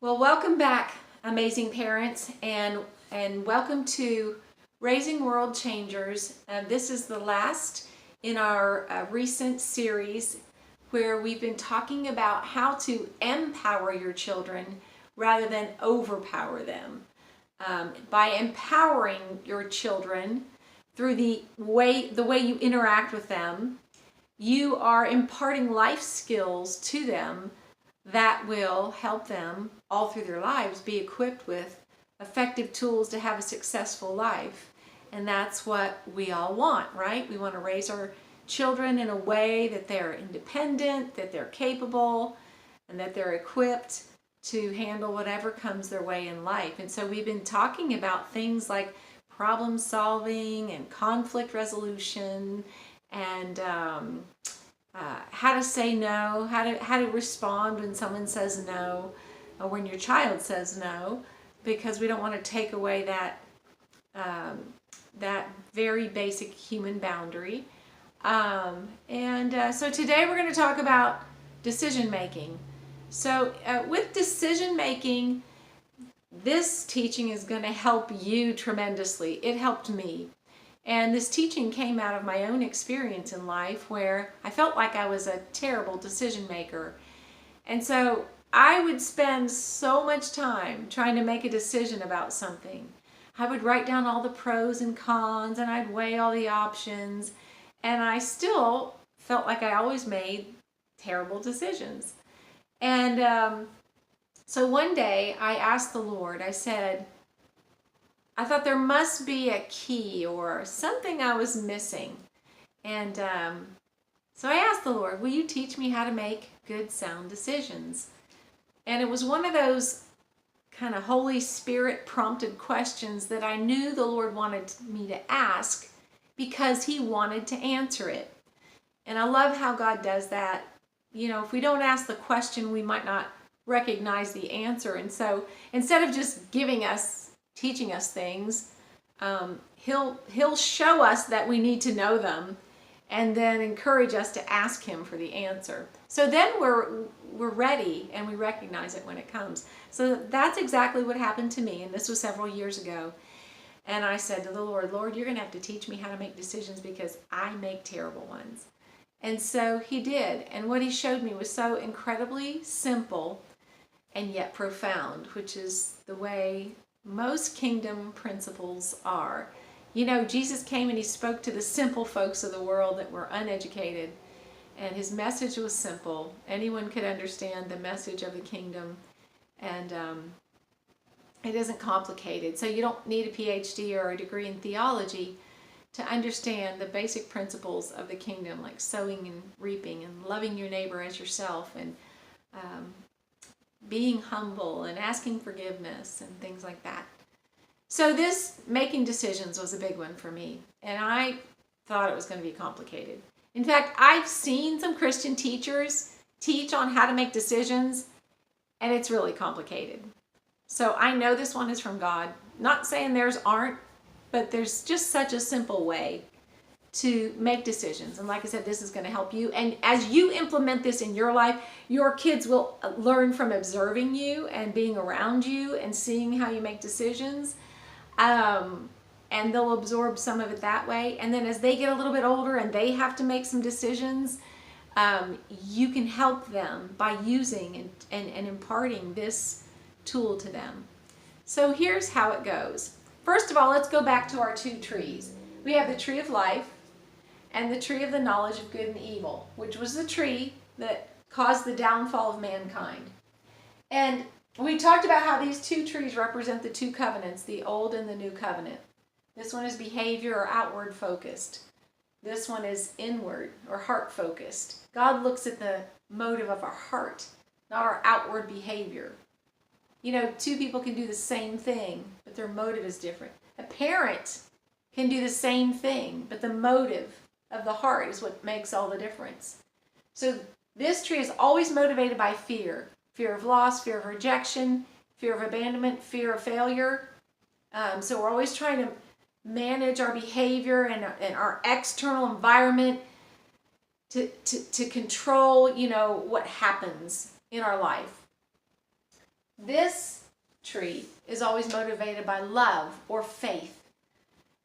Well, welcome back, amazing parents, and welcome to Raising World Changers. This is the last in our recent series where we've been talking about how to empower your children rather than overpower them. By empowering your children through the way you interact with them, you are imparting life skills to them that will help them all through their lives be equipped with effective tools to have a successful life. And that's what we all want, right? We want to raise our children in a way that they're independent, that they're capable, and that they're equipped to handle whatever comes their way in life. And so we've been talking about things like problem solving and conflict resolution and how to say no, how to respond when someone says no, or when your child says no, because we don't want to take away that that very basic human boundary. So today we're going to talk about decision making. So with decision making, this teaching is going to help you tremendously. It helped me. And this teaching came out of my own experience in life where I felt like I was a terrible decision maker. And so I would spend so much time trying to make a decision about something. I would write down all the pros and cons and I'd weigh all the options. And I still felt like I always made terrible decisions. And so one day I asked the Lord, I said, I thought there must be a key or something I was missing. And so I asked the Lord, will you teach me how to make good, sound decisions? And it was one of those kind of Holy Spirit prompted questions that I knew the Lord wanted me to ask because He wanted to answer it. And I love how God does that. You know, if we don't ask the question, we might not recognize the answer. And so instead of just teaching us things, he'll show us that we need to know them and then encourage us to ask Him for the answer. So then we're ready and we recognize it when it comes. So that's exactly what happened to me, and this was several years ago. And I said to the Lord, you're going to have to teach me how to make decisions because I make terrible ones. And so He did. And what He showed me was so incredibly simple and yet profound, which is the way most kingdom principles are. You know, Jesus came and He spoke to the simple folks of the world that were uneducated, and His message was simple. Anyone could understand the message of the kingdom, and it isn't complicated. So you don't need a PhD or a degree in theology to understand the basic principles of the kingdom, like sowing and reaping and loving your neighbor as yourself, and being humble and asking forgiveness and things like that. So this making decisions was a big one for me, and I thought it was going to be complicated. In fact, I've seen some Christian teachers teach on how to make decisions, and it's really complicated. So I know this one is from God. Not saying theirs aren't, but there's just such a simple way to make decisions. And like I said, this is going to help you. And as you implement this in your life, your kids will learn from observing you and being around you and seeing how you make decisions. And they'll absorb some of it that way. And then as they get a little bit older and they have to make some decisions, you can help them by using and imparting this tool to them. So here's how it goes. First of all, let's go back to our two trees. We have the tree of life and the tree of the knowledge of good and evil, which was the tree that caused the downfall of mankind. And we talked about how these two trees represent the two covenants, the old and the new covenant. This one is behavior or outward focused. This one is inward or heart focused. God looks at the motive of our heart, not our outward behavior. You know, two people can do the same thing, but their motive is different. A parent can do the same thing, but the motive of the heart is what makes all the difference. So this tree is always motivated by fear. Fear of loss, fear of rejection, fear of abandonment, fear of failure. So we're always trying to manage our behavior and our external environment to control, you know, what happens in our life. This tree is always motivated by love or faith.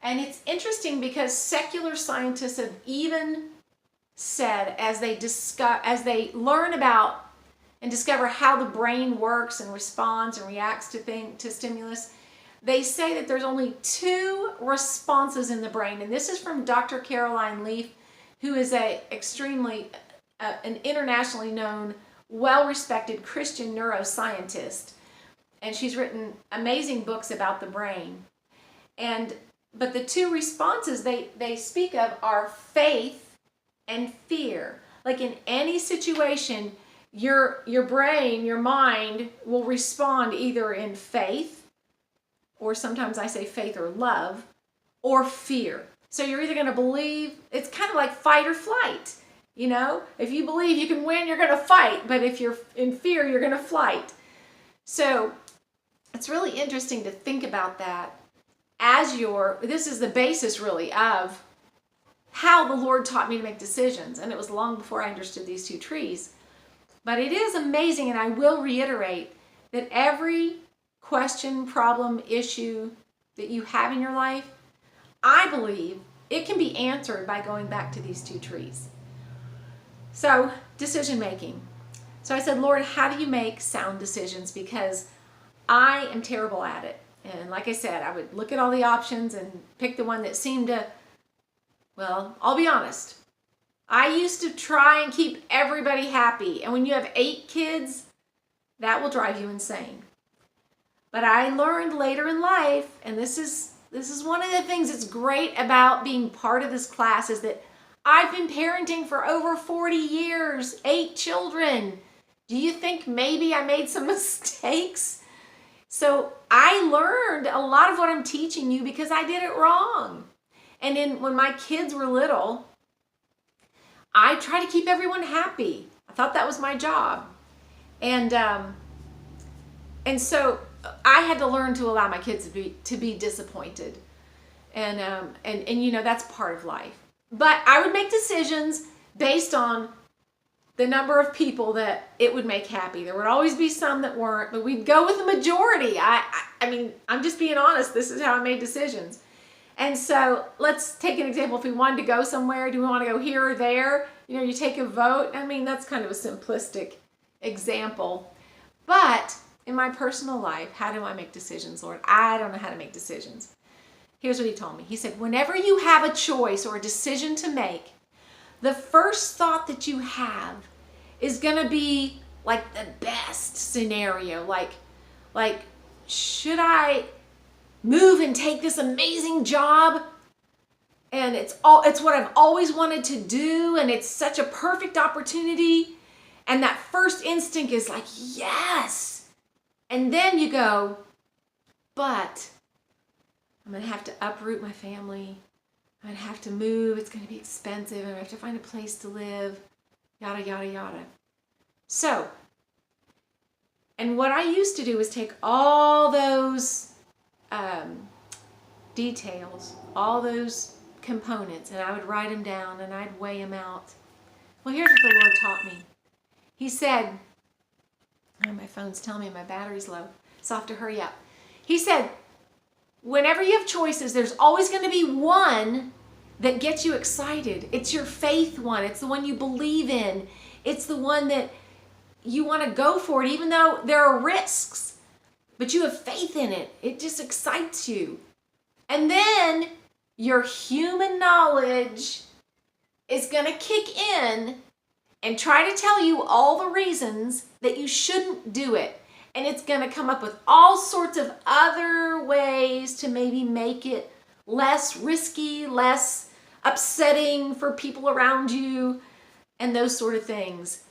And it's interesting because secular scientists have even said, as they learn about and discover how the brain works and responds and reacts to stimulus, they say that there's only 2 responses in the brain. And this is from Dr. Caroline Leaf, who is an internationally known, well-respected Christian neuroscientist. And she's written amazing books about the brain. But the 2 responses they speak of are faith and fear. Like in any situation, your brain, your mind will respond either in faith, or sometimes I say faith or love, or fear. So you're either going to believe, it's kind of like fight or flight. You know, if you believe you can win, you're going to fight. But if you're in fear, you're going to flight. So it's really interesting to think about that this is the basis really of how the Lord taught me to make decisions. And it was long before I understood these 2 trees. But it is amazing, and I will reiterate that every question, problem, issue that you have in your life, I believe it can be answered by going back to these 2 trees. So, decision making. So I said, Lord, how do you make sound decisions? Because I am terrible at it. And like I said, I would look at all the options and pick the one that seemed to, well, I'll be honest. I used to try and keep everybody happy. And when you have 8 kids, that will drive you insane. But I learned later in life, and this is one of the things that's great about being part of this class, is that I've been parenting for over 40 years, 8 children. Do you think maybe I made some mistakes? So I learned a lot of what I'm teaching you because I did it wrong. And when my kids were little, I tried to keep everyone happy. I thought that was my job. And so I had to learn to allow my kids to be disappointed. And you know, that's part of life. But I would make decisions based on the number of people that it would make happy. There would always be some that weren't, but we'd go with the majority. I mean, I'm just being honest. This is how I made decisions. And so let's take an example. If we wanted to go somewhere, do we want to go here or there? You know, you take a vote. I mean, that's kind of a simplistic example. But in my personal life, how do I make decisions, Lord? I don't know how to make decisions. Here's what he told me. He said, whenever you have a choice or a decision to make, the first thought that you have is going to be like the best scenario. Like, should I move and take this amazing job? And it's what I've always wanted to do, and it's such a perfect opportunity. And that first instinct is like, yes. And then you go, but I'm going to have to uproot my family. I'm going to have to move. It's going to be expensive. I'm going to have to find a place to live. Yada, yada, yada. So, and what I used to do was take all those details, all those components, and I would write them down and I'd weigh them out. Well, here's what the Lord taught me. He said, oh, my phone's telling me my battery's low, so I have to hurry up. He said, whenever you have choices, there's always going to be one that gets you excited. It's your faith one. It's the one you believe in. It's the one that you want to go for it, even though there are risks. But you have faith in it. It just excites you. And then your human knowledge is going to kick in and try to tell you all the reasons that you shouldn't do it. And it's going to come up with all sorts of other ways to maybe make it less risky, less upsetting for people around you, and those sort of things.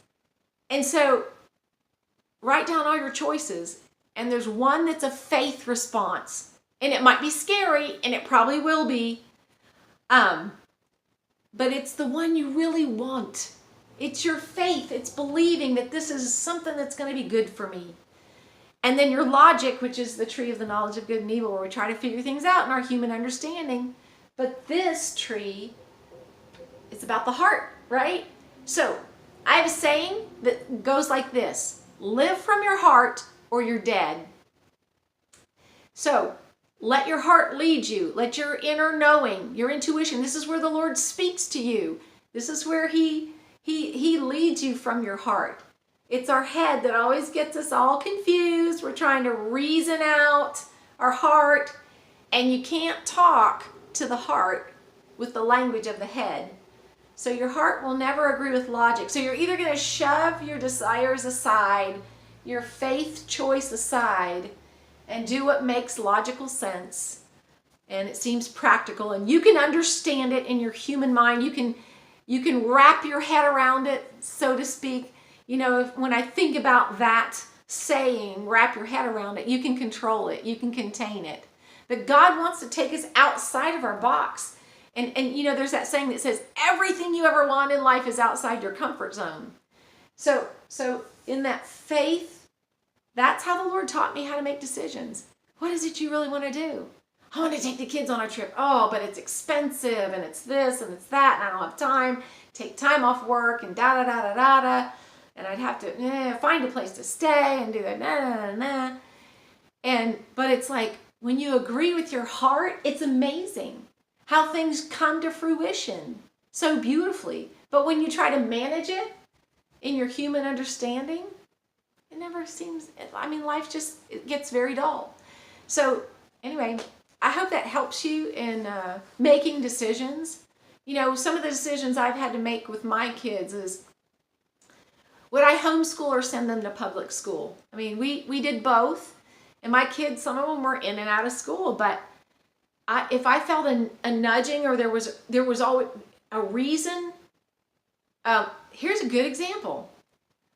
And so write down all your choices. And there's one that's a faith response. And it might be scary, and it probably will be. But it's the one you really want. It's your faith. It's believing that this is something that's going to be good for me. And then your logic, which is the tree of the knowledge of good and evil, where we try to figure things out in our human understanding. But this tree, it's about the heart, right? So I have a saying that goes like this: live from your heart, or you're dead. So let your heart lead you. Let your inner knowing, your intuition, this is where the Lord speaks to you. This is where He leads you from your heart. It's our head that always gets us all confused. We're trying to reason out our heart, and you can't talk to the heart with the language of the head. So your heart will never agree with logic. So you're either going to shove your desires aside, your faith choice aside, and do what makes logical sense, and it seems practical, and you can understand it in your human mind. You can wrap your head around it, so to speak. You know, when I think about that saying, wrap your head around it, you can control it, you can contain it. But God wants to take us outside of our box. And you know, there's that saying that says, everything you ever want in life is outside your comfort zone. So in that faith, that's how the Lord taught me how to make decisions. What is it you really want to do? I want to take the kids on a trip. Oh, but it's expensive, and it's this, and it's that, and I don't have time. Take time off work, and da-da-da-da-da-da. And I'd have to find a place to stay, and do that, na-na-na-na. But it's like, when you agree with your heart, it's amazing how things come to fruition so beautifully. But when you try to manage it in your human understanding, it never seems, I mean, life just, it gets very dull. So anyway, I hope that helps you in making decisions. You know, some of the decisions I've had to make with my kids is, would I homeschool or send them to public school? I mean, we did both. And my kids, some of them were in and out of school. But if I felt a nudging, or there was always a reason, here's a good example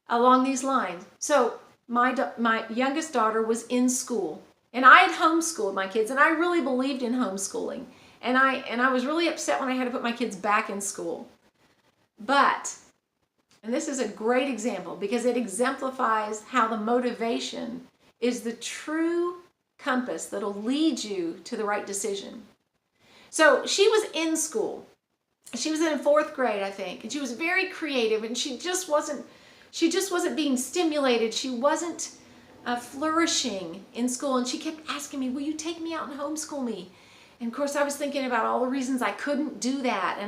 along these lines. So my youngest daughter was in school, and I had homeschooled my kids, and I really believed in homeschooling. And I was really upset when I had to put my kids back in school. But, and this is a great example because it exemplifies how the motivation is the true compass that'll lead you to the right decision. So she was in school. She was in 4th grade, I think, and she was very creative, and she just wasn't being stimulated. She wasn't flourishing in school, and she kept asking me, will you take me out and homeschool me? And of course I was thinking about all the reasons I couldn't do that,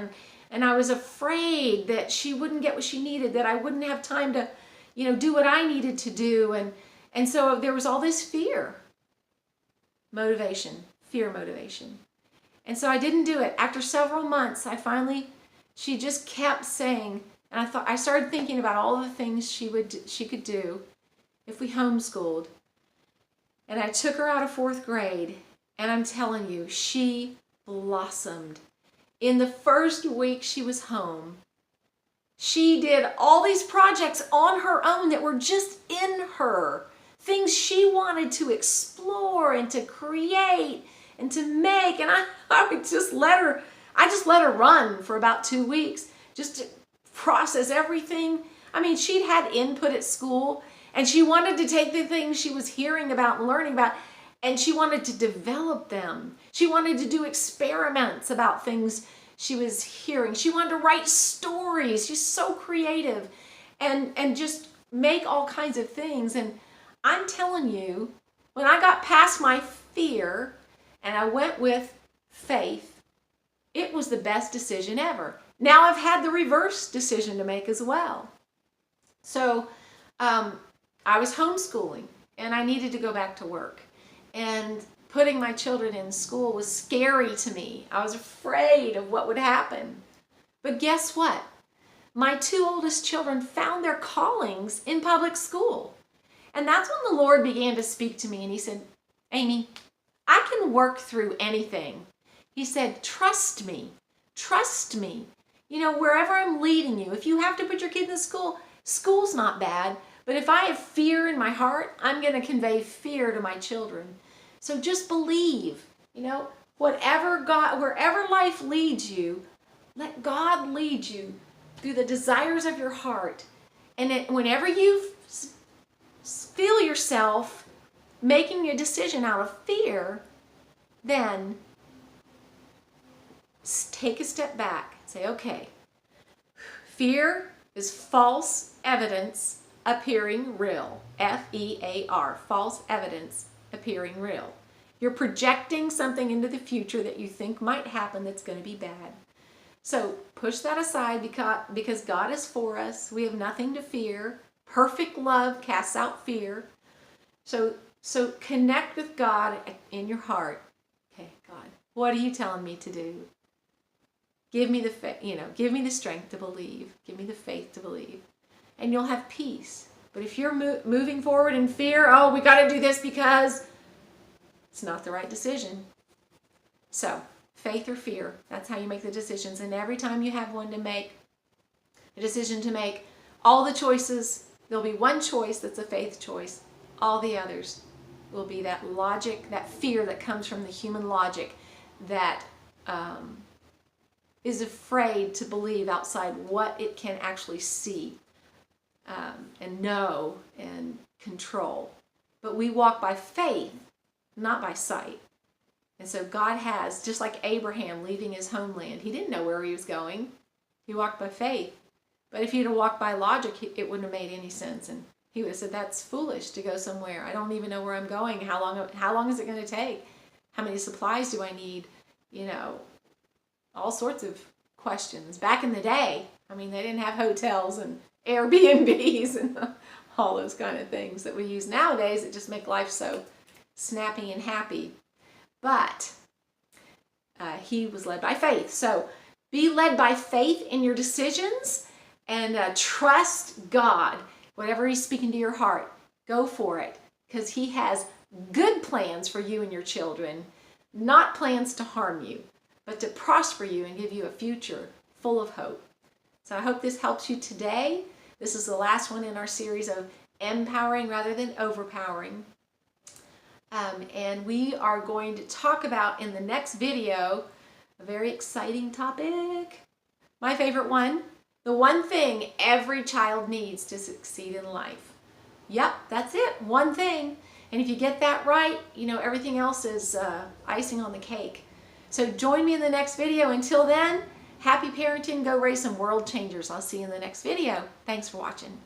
and I was afraid that she wouldn't get what she needed, that I wouldn't have time to, you know, do what I needed to do, and so there was all this fear motivation. And so I didn't do it. After several months, she just kept saying, and I started thinking about all the things she could do if we homeschooled. And I took her out of 4th grade, and I'm telling you, she blossomed. In the first week she was home, she did all these projects on her own that were just in her. Things she wanted to explore and to create and to make. And I just let her run for about 2 weeks just to process everything. I mean, she'd had input at school, and she wanted to take the things she was hearing about and learning about, and she wanted to develop them. She wanted to do experiments about things she was hearing. She wanted to write stories. She's so creative and just make all kinds of things. And I'm telling you, when I got past my fear and I went with faith, it was the best decision ever. Now I've had the reverse decision to make as well. So I was homeschooling, and I needed to go back to work. And putting my children in school was scary to me. I was afraid of what would happen. But guess what? My 2 oldest children found their callings in public school. And that's when the Lord began to speak to me, and He said, Amy, I can work through anything. He said, trust me. Trust me. You know, wherever I'm leading you, if you have to put your kid in school, school's not bad. But if I have fear in my heart, I'm going to convey fear to my children. So just believe, you know, wherever life leads you, let God lead you through the desires of your heart. And whenever you feel yourself making a decision out of fear, then take a step back. Say, okay, fear is false evidence appearing real. F-E-A-R, false evidence appearing real. You're projecting something into the future that you think might happen that's going to be bad. So push that aside because God is for us. We have nothing to fear. Perfect love casts out fear. So connect with God in your heart. Okay, God, what are you telling me to do? Give me give me the strength to believe. Give me the faith to believe. And you'll have peace. But if you're moving forward in fear, oh, we got to do this because it's not the right decision. So, faith or fear, that's how you make the decisions. And every time you have one to make, a decision to make, all the choices, there'll be one choice that's a faith choice. All the others will be that logic, that fear that comes from the human logic that is afraid to believe outside what it can actually see and know and control. But we walk by faith, not by sight. And so God has, just like Abraham leaving his homeland, he didn't know where he was going. He walked by faith. But if he'd have walked by logic, it wouldn't have made any sense. And he would have said, that's foolish to go somewhere. I don't even know where I'm going. How long is it going to take? How many supplies do I need? All sorts of questions. Back in the day, they didn't have hotels and Airbnbs and all those kind of things that we use nowadays that just make life so snappy and happy. But he was led by faith. So be led by faith in your decisions and trust God. Whatever he's speaking to your heart, go for it. Because he has good plans for you and your children. Not plans to harm you, but to prosper you and give you a future full of hope. So I hope this helps you today. This is the last one in our series of empowering rather than overpowering. And we are going to talk about in the next video a very exciting topic. My favorite one, the one thing every child needs to succeed in life. Yep, that's it, one thing. And if you get that right, everything else is icing on the cake. So join me in the next video. Until then, happy parenting, go raise some world changers. I'll see you in the next video. Thanks for watching.